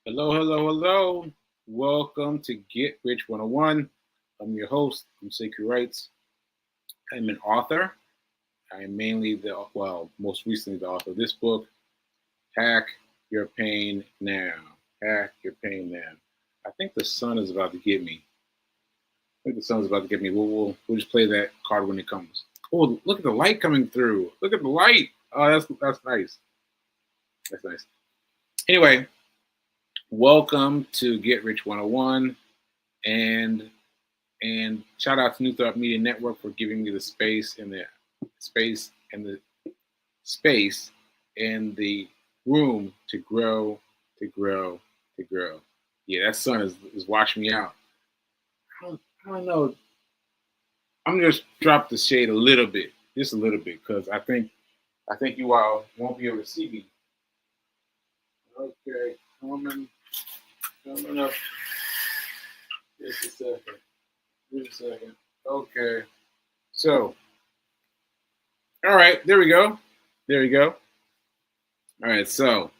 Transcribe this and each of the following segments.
Hello, hello, hello. Welcome to Get Rich 101. I'm your host. I'm Sekou Writes. I'm an author. I am mainly most recently the author of this book, Hack Your Pain Now. Hack Your Pain Now. I think the sun is about to get me. We'll just play that card when it comes. Oh, look at the light coming through. Look at the light. Oh, that's nice. That's nice. Anyway, welcome to Get Rich 101. And shout out to New Thought Media Network for giving me the space and the room to grow, to grow, to grow. Yeah, that sun is washing me out. I don't know. I'm gonna just drop the shade a little bit, just a little bit, because I think you all won't be able to see me. Okay, coming up. Just a second. Just a second. Okay. So, all right, there we go. There we go. All right, so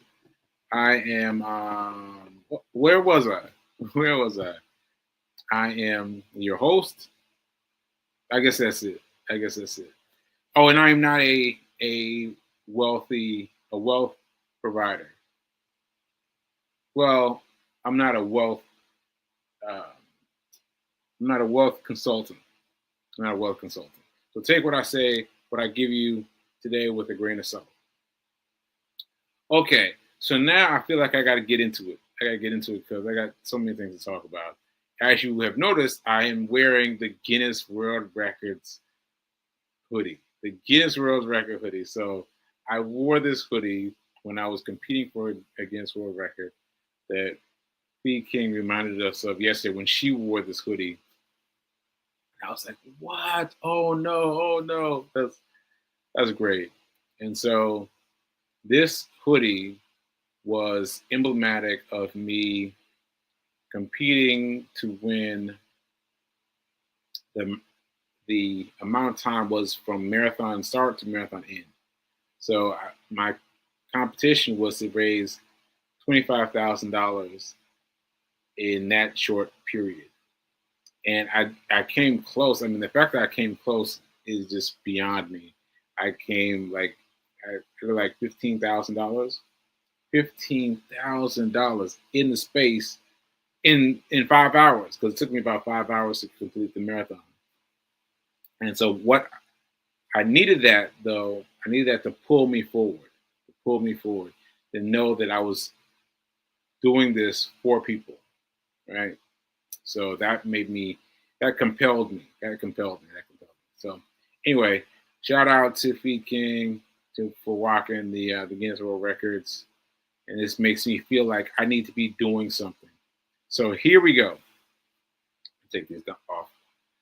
I am. Where was I? Where was I? I am your host. I guess that's it. I guess that's it. Oh, and I am not a wealth provider. Well, I'm not a wealth. Uh, I'm not a wealth consultant. I'm not a wealth consultant. So take what I say, what I give you today, with a grain of salt. Okay, so now I feel like I got to get into it. I got to get into it because I got so many things to talk about. As you have noticed, I am wearing the Guinness World Records hoodie, the Guinness World Record hoodie. So I wore this hoodie when I was competing for a Guinness World Record that Fee King reminded us of yesterday when she wore this hoodie. And I was like, what? Oh no, oh no. That's great. And so this hoodie was emblematic of me competing to win the amount of time was from marathon start to marathon end. So my competition was to raise $25,000 in that short period, and I came close. I mean, the fact that I came close is just beyond me. I came I feel like $15,000, $15,000 in the space in 5 hours, because it took me about 5 hours to complete the marathon. And so what I needed that though, I needed that to pull me forward, to know that I was doing this for people, right? So that compelled me, that compelled me. So anyway, shout out to Feed King for walking the Guinness World Records, and this makes me feel like I need to be doing something. So here we go. Take these off.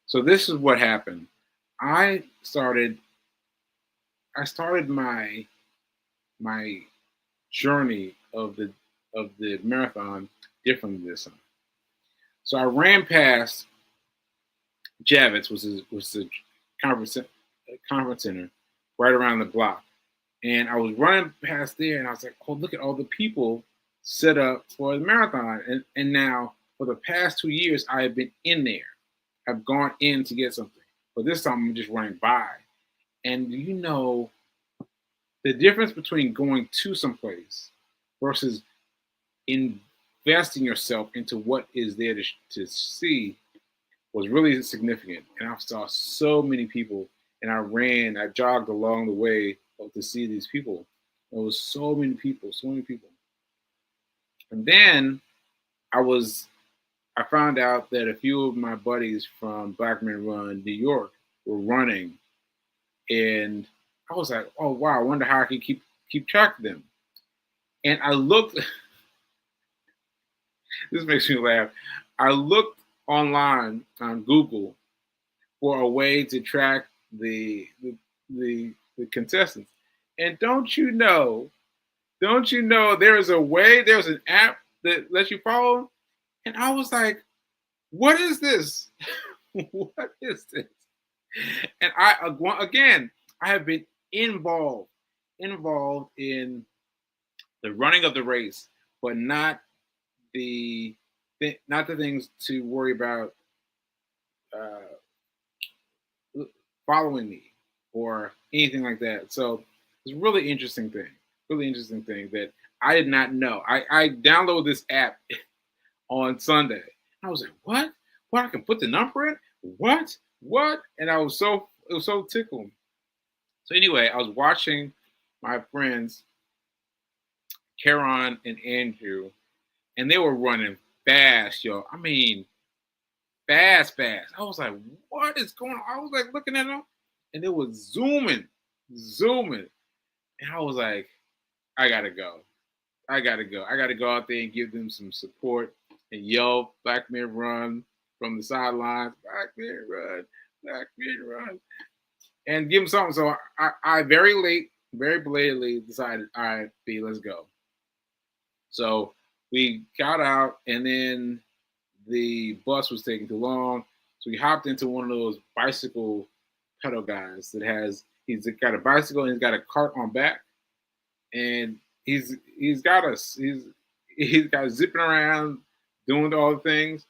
So this is what happened. I started my journey of the marathon differently this time. So I ran past Javits, was the conference conference center right around the block, and I was running past there, and I was like, "Oh, look at all the people set up for the marathon!" And now for the past 2 years, I have been in there. I've gone in to get something, but this time I'm just running by. And the difference between going to someplace versus investing yourself into what is there to see was really significant. And I saw so many people, and I jogged along the way to see these people. There was so many people, so many people. And then I found out that a few of my buddies from Black Men Run New York were running, and I was like, oh wow, I wonder how I can keep track of them. And I looked. This makes me laugh. I looked online on Google for a way to track the contestants. And don't you know there's an app that lets you follow? And I was like, what is this? What is this? And I have been involved in the running of the race, but not the not the things to worry about uh, following me or anything like that. So it's a really interesting thing that I did not know. I downloaded this app on Sunday. I was like, what? What? I can put the number in? What? What? And it was so tickled. So anyway, I was watching my friends, Karon and Andrew, and they were running fast, yo. I mean, fast, fast. I was like, what is going on? I was like looking at them, and it was zooming. And I was like, I gotta go. I gotta go. I gotta go out there and give them some support and yell, Black men run from the sidelines, Black men run, Black men run. And give them something. So I very late, very belatedly decided, all right, B, let's go. So we got out, and then the bus was taking too long. So we hopped into one of those bicycle pedal guys that he's got a bicycle and he's got a cart on back, and he's got us he's got zipping around doing all the things.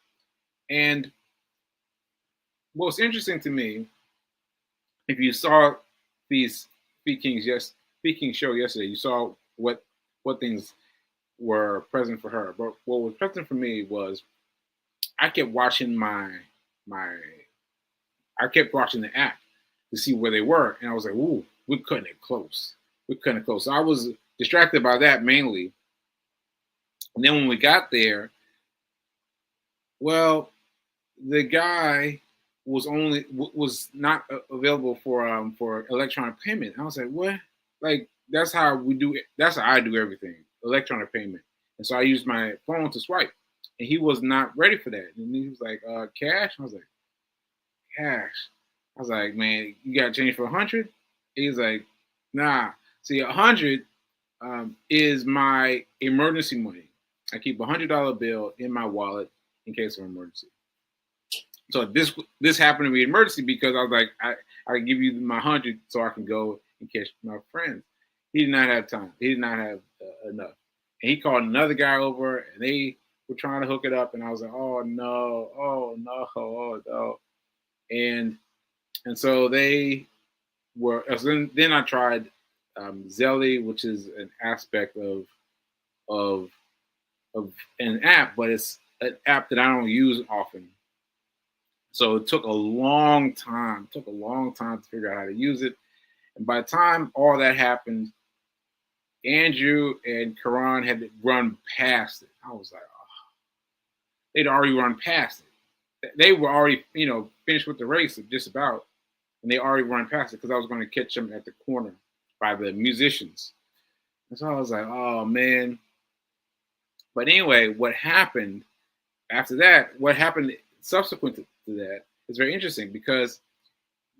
And what's interesting to me, if you saw these Speaking show yesterday, you saw what things were present for her. But what was present for me was I kept watching my I kept watching the app to see where they were, and I was like, "Ooh, we're cutting it close. We're cutting it close." So I was distracted by that mainly. And then when we got there, well, the guy was not available for electronic payment. I was like, "What?" Like that's how we do it. That's how I do everything, electronic payment. And so I used my phone to swipe, and he was not ready for that. And he was like, "Cash." I was like, "Cash." I was like, "Man, you got change for 100?" He's like, "Nah. See, 100 is my emergency money. I keep $100 bill in my wallet in case of emergency." So this happened to be an emergency because I was like, I give you my 100 so I can go and catch my friends. He did not have time. He did not have enough. And he called another guy over, and they were trying to hook it up. And I was like, oh no, oh no, oh no. And so they were. So then I tried Zelly, which is an aspect of of an app, but it's an app that I don't use often. So it took a long time. It took a long time to figure out how to use it. And by the time all that happened, Andrew and Karan had run past it. I was like, oh, they'd already run past it. They were already, finished with the race just about, and they already run past it because I was going to catch them at the corner by the musicians. And so I was like, oh man. But anyway, what happened after that? What happened subsequent to that is very interesting because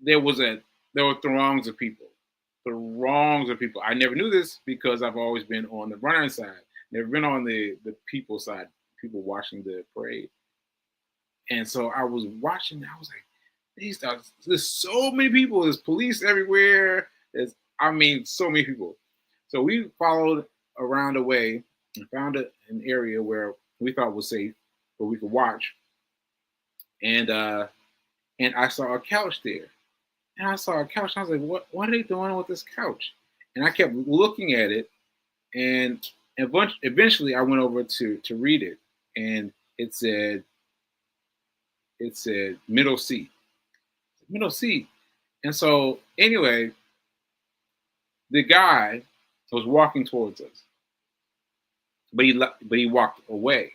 there were throngs of people. Throngs of people. I never knew this because I've always been on the runner side, never been on the people side, people watching the parade. And so I was watching, I was like, there's so many people, there's police everywhere. So many people. So we followed around the way and found an area where we thought was safe, where we could watch. And I saw a couch there. And I saw a couch. And I was like, what are they doing with this couch? And I kept looking at it. And eventually I went over to read it. And it said middle seat. Middle seat. And so anyway, the guy was walking towards us. But he walked away.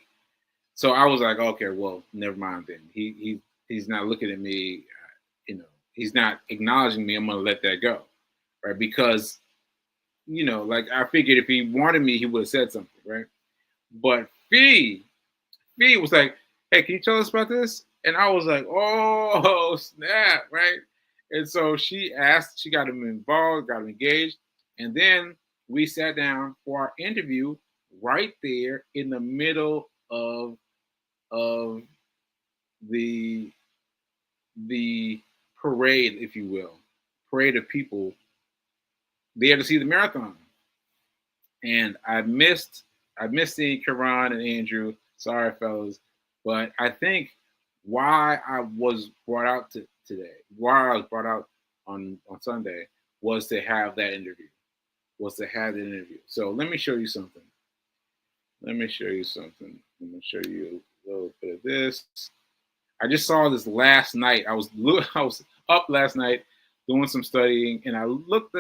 So I was like, okay, well, never mind then. He's not looking at me, he's not acknowledging me. I'm gonna let that go, right? Because, like I figured if he wanted me, he would have said something, right? But Fee was like, hey, can you tell us about this? And I was like, oh snap, right? And so she got him involved, got him engaged, and then we sat down for our interview right there in the middle of the parade, if you will, parade of people there to see the marathon. And I missed seeing Karan and Andrew, Sorry, fellas. But I think why I was brought out today, why I was brought out on Sunday, was to have that interview. So let me show you something. Let me show you something. Let me show you a little bit of this. I just saw this last night. I was up last night doing some studying, and I looked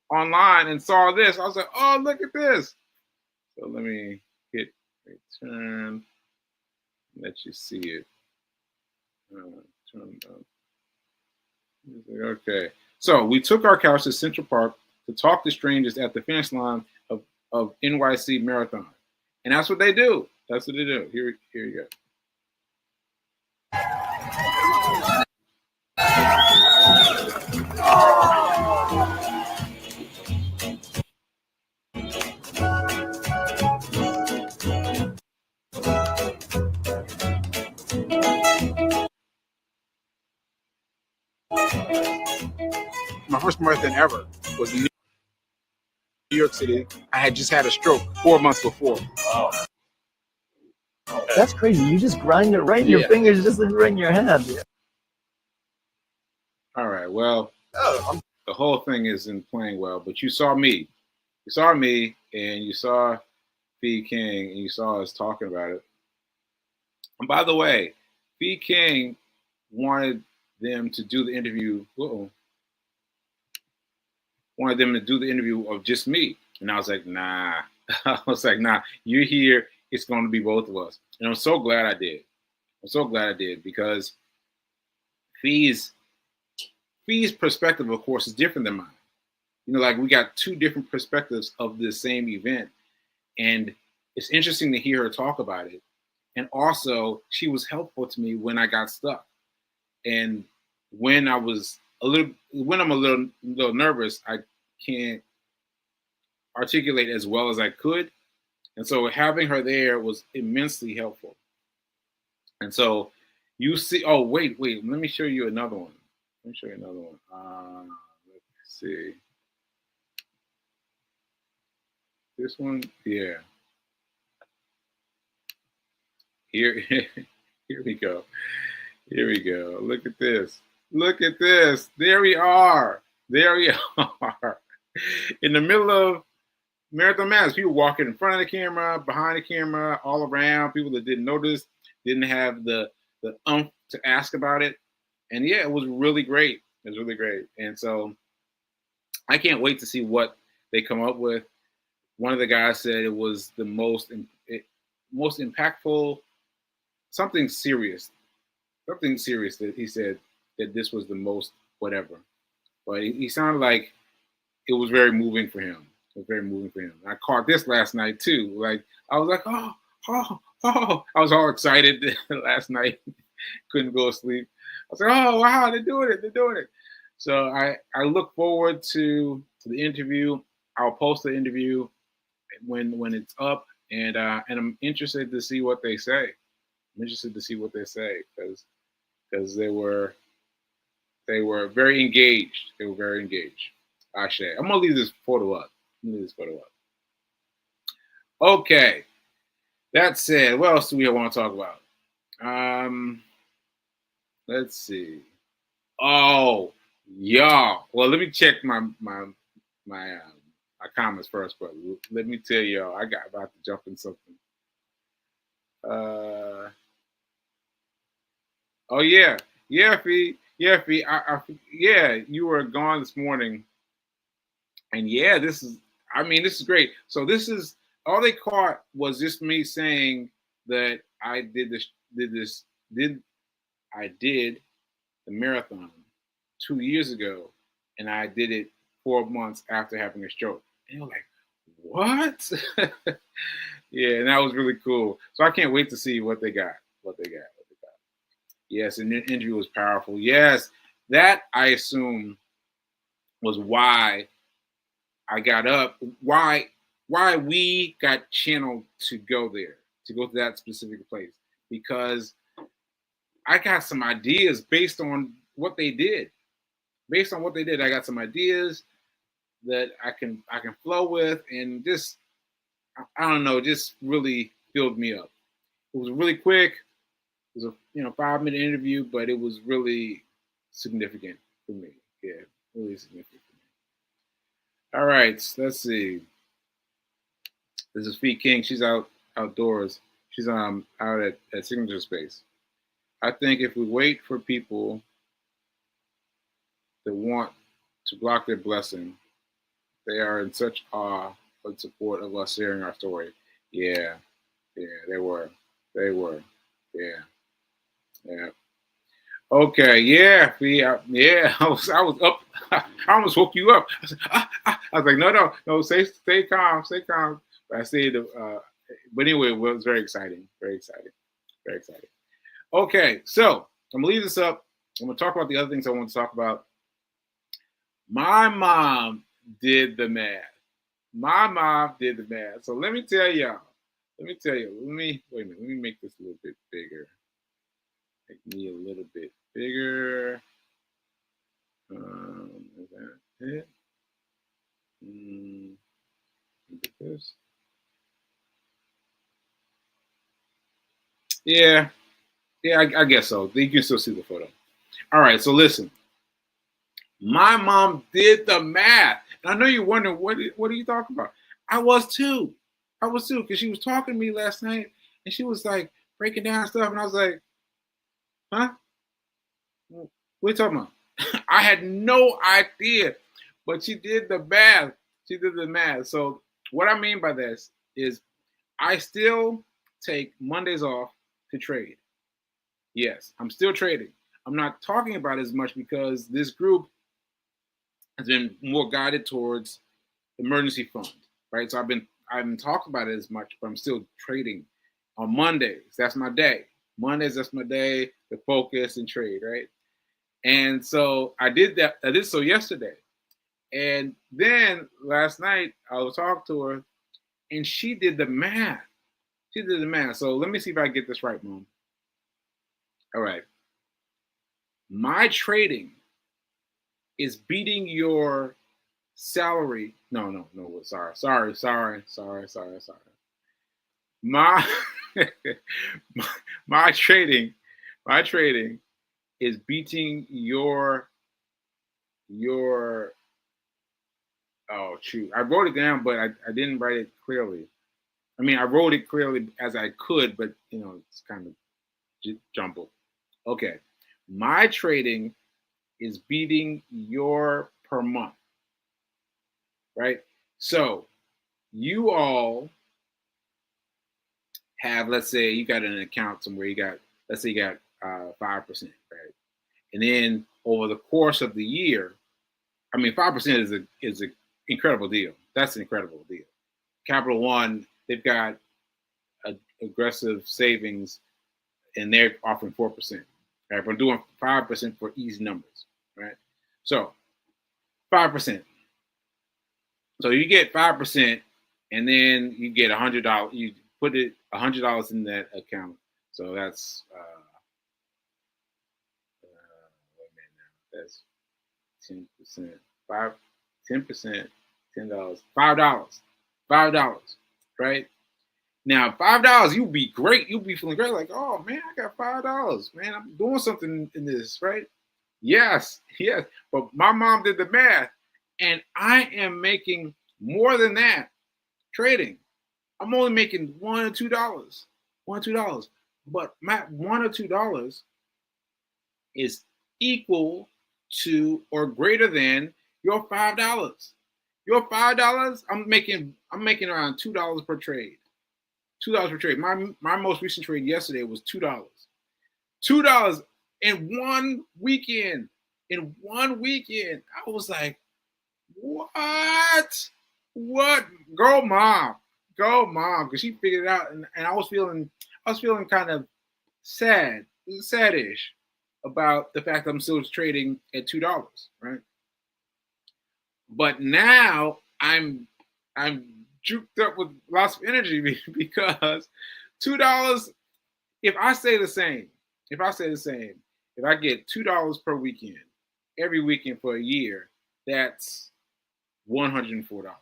online and saw this. I was like, oh, look at this. So let me hit return. Let you see it. Turn up. Okay. So we took our couch to Central Park to talk to strangers at the finish line of NYC Marathon. And that's what they do. That's what they do. Here you go. My first marathon ever was in New York City. I had just had a stroke 4 months before. Oh. That's crazy. You just grind it right in your fingers, just right in your hand. Yeah. All right. Well, the whole thing isn't playing well, but you saw me. You saw me, and you saw B. King, and you saw us talking about it. And by the way, B. King wanted them to do the interview. Wanted them to do the interview of just me. And I was like, nah. I was like, nah, you're here. It's going to be both of us. And I'm so glad I did. I'm so glad I did, because Fee's perspective, of course, is different than mine. You know, like, we got two different perspectives of the same event. And it's interesting to hear her talk about it. And also, she was helpful to me when I got stuck. And when I'm a little nervous, I can't articulate as well as I could. And so having her there was immensely helpful. And so you see, oh, wait, let me show you another one. Let's see. This one, yeah. Here we go. Here we go. Look at this. There we are. In the middle of Marathon Madness. People walking in front of the camera, behind the camera, all around. People that didn't notice, didn't have the to ask about it. And yeah, it was really great. And so I can't wait to see what they come up with. One of the guys said it was the most impactful, something serious that he said that this was the most whatever. But he sounded like it was very moving for him. I caught this last night too. Like, I was like, oh. I was all excited last night. Couldn't go to sleep. I was like, oh, wow, they're doing it. So I look forward to the interview. I'll post the interview when it's up, and I'm interested to see what they say. Because they were very engaged. Ashe. I'm gonna leave this photo up. Okay. That said, what else do we want to talk about? Let's see. Oh, y'all. Well, let me check my comments first, but let me tell y'all, I got about to jump in something. Oh yeah, Fee. Yeah, you were gone this morning, and yeah, this is great. So this is all they caught was just me saying that I did the marathon 2 years ago, and I did it 4 months after having a stroke. And you're like, what? Yeah, and that was really cool. So I can't wait to see what they got. Yes, and the interview was powerful. Yes, that I assume was why I got up. Why we got channeled to go there, to go to that specific place, because I got some ideas based on what they did. I got some ideas that I can flow with, and just, I don't know, just really filled me up. It was really quick. It was a 5-minute interview, but it was really significant for me. Yeah, really significant for me. All right, let's see. This is Fee King. She's outdoors. She's out at Signature Space. I think if we wait for people that want to block their blessing, they are in such awe and support of us sharing our story. Yeah, they were. Yeah. Okay, yeah, yeah. I was up. I almost woke you up. I was like, no, stay calm. But I stayed. But anyway, it was very exciting. Okay, so I'm gonna leave this up. I'm gonna talk about the other things I want to talk about. My mom did the math. So let me tell y'all. Let me wait a minute. Let me make this a little bit bigger. Make me a little bit bigger. Is that it? Look at this. Yeah, I guess so. You can still see the photo. All right, so listen. My mom did the math. And I know you're wondering, what are you talking about? I was too, because she was talking to me last night, and she was like breaking down stuff, and I was like, huh? What are you talking about? I had no idea, but she did the math. So what I mean by this is I still take Mondays off to trade. Yes, I'm still trading. I'm not talking about it as much because this group has been more guided towards emergency fund, right? So I haven't talked about it as much, but I'm still trading on Mondays. That's my day. Mondays, that's my day to focus and trade, right? And so I did that. I did so yesterday. And then last night I was talking to her and she did the math. So let me see if I get this right, Mom. All right. My trading is beating your salary. No. Sorry. My my trading is beating your oh shoot. I wrote it down, but I didn't write it clearly. I mean, I wrote it clearly as I could, but it's kind of jumbled. Okay. My trading is beating your per month. Right? So you all have, let's say you got an account somewhere, let's say you got 5%, right? And then over the course of the year, I mean, 5% is an incredible deal. That's an incredible deal. Capital One, they've got aggressive savings, and they're offering 4%. Right? We're doing 5% for easy numbers, right? So 5%. So you get 5%, and then you get $100. You put it $100 in that account. So that's wait a minute now. That's 10%. 10%, $10, $5, right? Now $5, you'll be great. You'll be feeling great, like, oh man, I got $5. Man, I'm doing something in this, right? Yes. But my mom did the math, and I am making more than that trading. I'm only making $1 or $2. But my $1 or $2 is equal to or greater than your $5. Your $5, I'm making around $2 per trade. $2 per trade. My most recent trade yesterday was $2. $2 in one weekend. I was like, what? Go mom, because she figured it out, and I was feeling kind of sadish about the fact that I'm still trading at $2, right? But now I'm juked up with lots of energy because $2. If I say the same, if I get $2 per weekend, every weekend for a year, that's $104.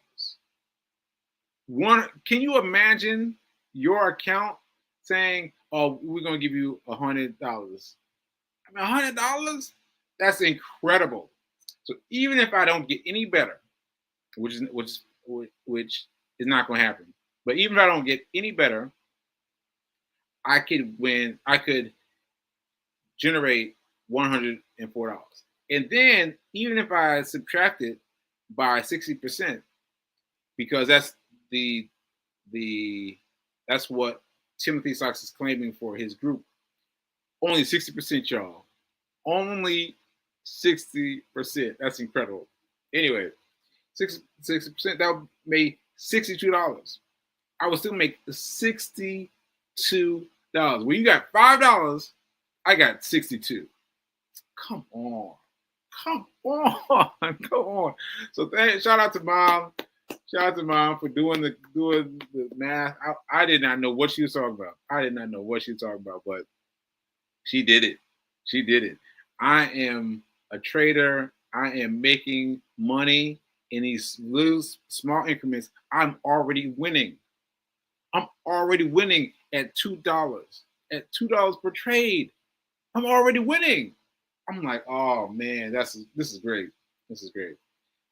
Can you imagine your account saying, "Oh, we're gonna give you $100." I mean, $100? That's incredible. So even if I don't get any better, which is not going to happen, but even if I don't get any better, I could win. I could generate $104. And then even if I subtract it by 60%, because the that's what Timothy Sachs is claiming for his group. Only 60%, y'all. Only 60%. That's incredible. Anyway, 60%, that would make $62. I would still make $62. When you got $5, I got 62. Come on. Come on. Come on. So shout out to Mom. Shout out to Mom for doing the math. I did not know what she was talking about. I did not know what she was talking about, but she did it. She did it. I am a trader. I am making money in these little small increments. I'm already winning. I'm already winning at $2. At $2 per trade. I'm already winning. I'm like, oh man, this is great. This is great.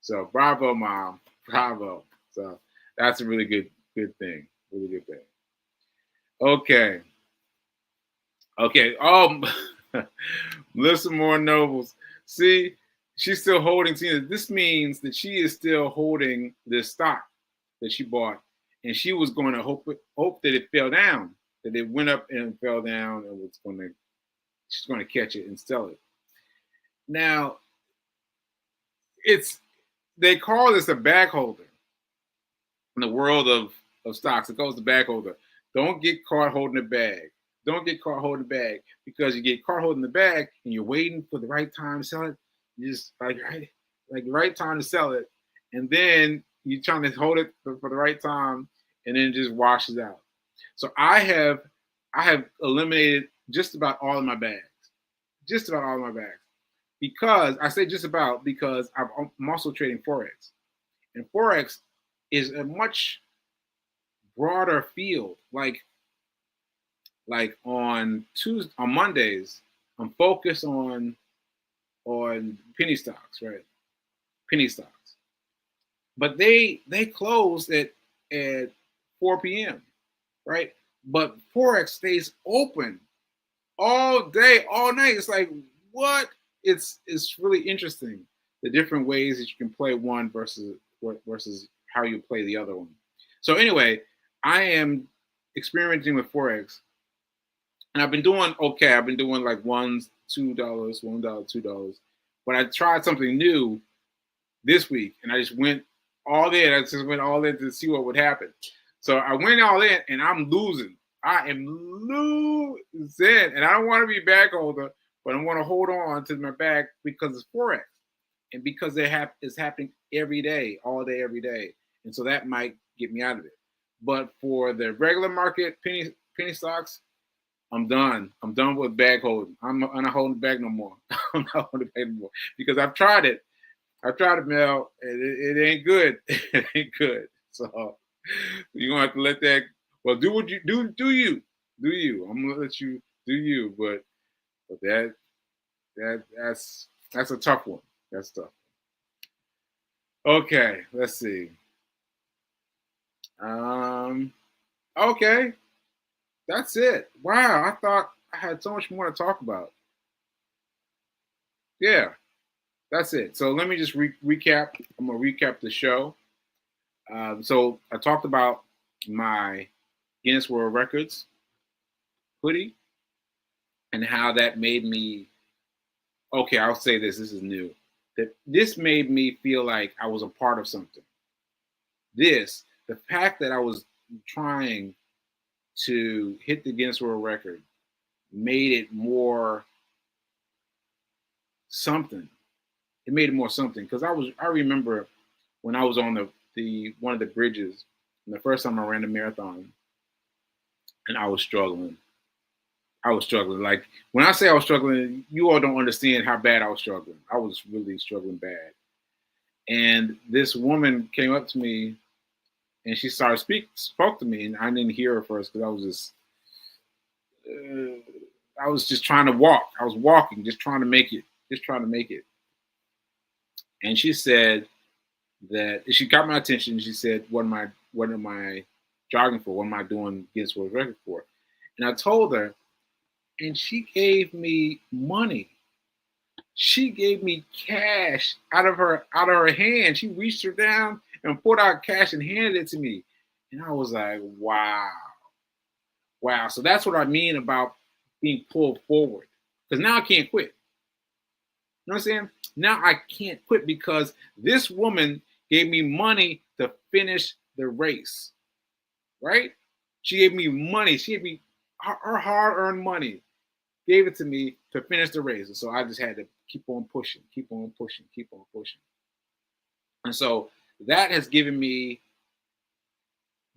So bravo, Mom. Bravo. So that's a really good thing. Really good thing. Okay. Okay. Melissa Moore Nobles. See, she's still holding Tina. This means that she is still holding this stock that she bought, and she was going to hope that it fell down, that it went up and fell down, and she's going to catch it and sell it. Now, they call this a bag holder in the world of stocks. It calls the bag holder. Don't get caught holding the bag. Don't get caught holding the bag, because you get caught holding the bag and you're waiting for the right time to sell it. You just like the right time to sell it, and then you're trying to hold it for the right time, and then it just washes out. So I have eliminated just about all of my bags. Just about all of my bags. Because I say just about, because I'm also trading Forex. And Forex is a much broader field. Like on Mondays, I'm focused on penny stocks, right? Penny stocks. But they close at 4 p.m., right? But Forex stays open all day, all night. It's like, what? It's really interesting, the different ways that you can play one versus how you play the other one. So anyway, I am experimenting with Forex, and I've been doing okay. I've been doing like $1, $2, $1, $2. But I tried something new this week, and I just went all in. I just went all in to see what would happen. So I went all in, and I'm losing. I am losing, and I don't want to be a bag holder, but I want to hold on to my bag because it's Forex, and because it's happening every day, all day, every day, and so that might get me out of it. But for the regular market penny stocks, I'm done. I'm done with bag holding. I'm not holding the bag no more. I'm not holding the bag no more, because I've tried it. Mel, and it ain't good. It ain't good. So you're gonna have to let that. Well, do what you do. Do you? I'm gonna let you do you. But that's a tough one. That's tough. Okay, let's see. Okay, that's it. Wow, I thought I had so much more to talk about. Yeah, that's it. So let me just recap. I'm gonna recap the show. So I talked about my Guinness World Records hoodie and how that made me. Okay, I'll say this. This is new. That this made me feel like I was a part of something. The fact that I was trying to hit the Guinness World Record made it more something. It made it more something, because I remember when I was on the one of the bridges, and the first time I ran the marathon, and I was struggling. Like, when I say I was struggling, you all don't understand how bad I was struggling. I was really struggling bad. And this woman came up to me, and she spoke to me, and I didn't hear her first because I was just I was just trying to walk. I was walking, just trying to make it, just trying to make it. And she said that she got my attention. She said, what am I jogging for? What am I doing Guinness World Record for? And I told her, and she gave me money. She gave me cash out of her hand. She reached her down and pulled out cash and handed it to me. And I was like, wow. Wow. So that's what I mean about being pulled forward. Because now I can't quit. You know what I'm saying? Now I can't quit because this woman gave me money to finish the race. Right? She gave me money. She gave me her hard-earned money. Gave it to me to finish the race. And so I just had to keep on pushing, keep on pushing, keep on pushing. And so that has given me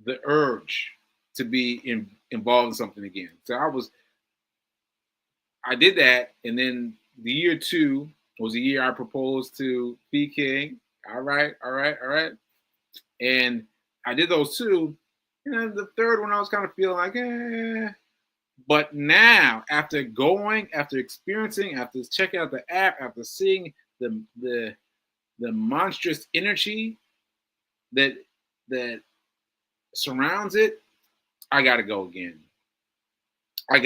the urge to be involved in something again. So I did that. And then the year 2 was the year I proposed to P King. All right. And I did those 2. And then the third one, I was kind of feeling like, eh. But now, after experiencing, after checking out the app, after seeing the monstrous energy that surrounds it, I gotta go again. And I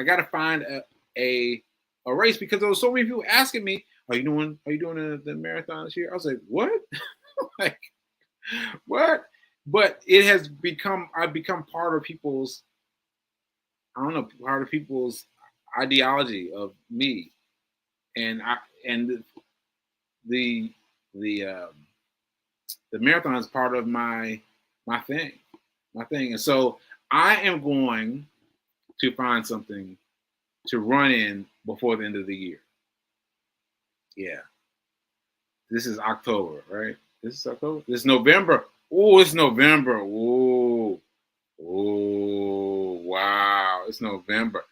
gotta find a race because there was so many people asking me, are you doing the marathon this year? I was like, what? Like, what? But I've become part of people's, part of people's ideology of me. And the marathon is part of my thing. And so I am going to find something to run in before the end of the year. Yeah. This is October, right? This is October? This is November. Oh, it's November. Oh, wow. It's November.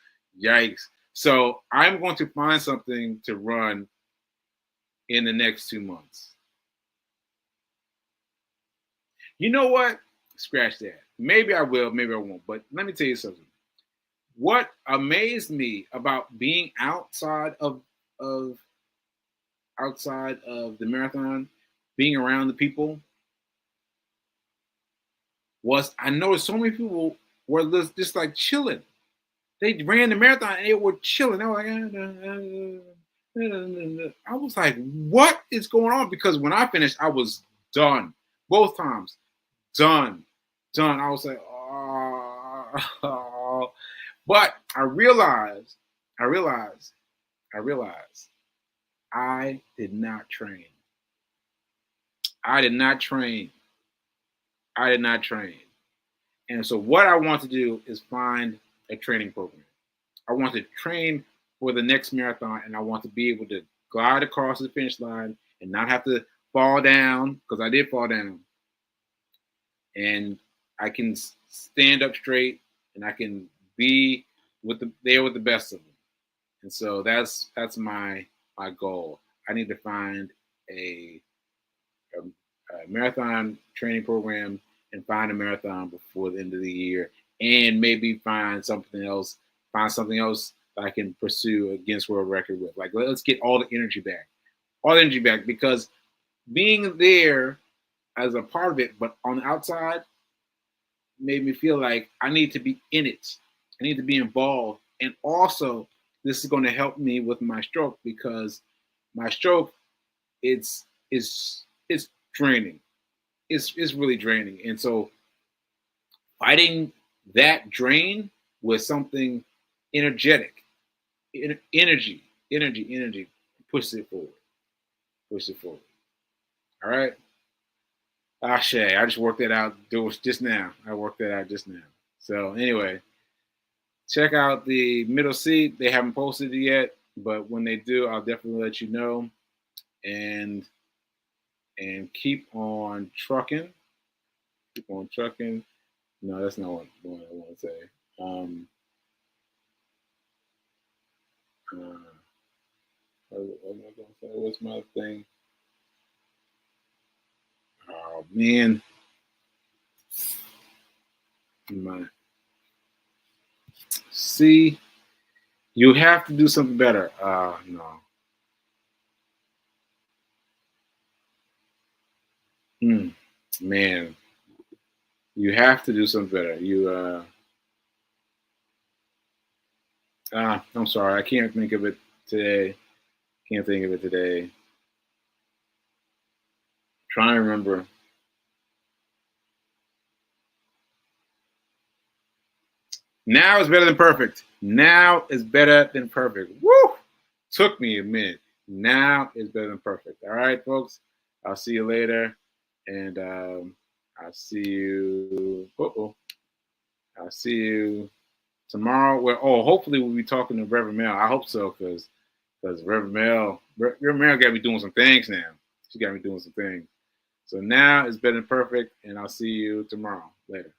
Yikes. So I'm going to find something to run in the next 2 months. You know what? Scratch that. Maybe I will, maybe I won't. But let me tell you something. What amazed me about being outside of the marathon, being around the people, was I noticed so many people were just like chilling. They ran the marathon and they were chilling. They were like, I was like, what is going on? Because when I finished, I was done. Both times. Done. I was like, oh. But I realized I did not train. And so what I want to do is find a training program. I want to train for the next marathon, and I want to be able to glide across the finish line and not have to fall down, because I did fall down. And I can stand up straight, and I can be there with the best of them. And so that's my goal. I need to find a marathon training program and find a marathon before the end of the year, and maybe find something else that I can pursue a Guinness World Record with. Like, let's get all the energy back, because being there as a part of it, but on the outside, made me feel like I need to be in it. I need to be involved. And also, this is going to help me with my stroke, because my stroke, it's draining. It's really draining. And so fighting that drain with something energetic, energy, pushes it forward. All right. Shay, I just worked that out just now. So anyway, check out the middle seat. They haven't posted it yet, but when they do, I'll definitely let you know. And keep on trucking. No, that's not what I want to say. What am I going to say? What's my thing? Oh man, See, you have to do something better. No. Man, you have to do something better. I'm sorry, I can't think of it today. Can't think of it today. Trying to remember. Now is better than perfect. Now is better than perfect. Woo! Took me a minute. Now is better than perfect. All right, folks. I'll see you later, and I'll see you. I'll see you tomorrow. Well, hopefully we'll be talking to Reverend Mel. I hope so, because Reverend Mel got me doing some things now. She got me doing some things. So now is better than perfect, and I'll see you tomorrow. Later.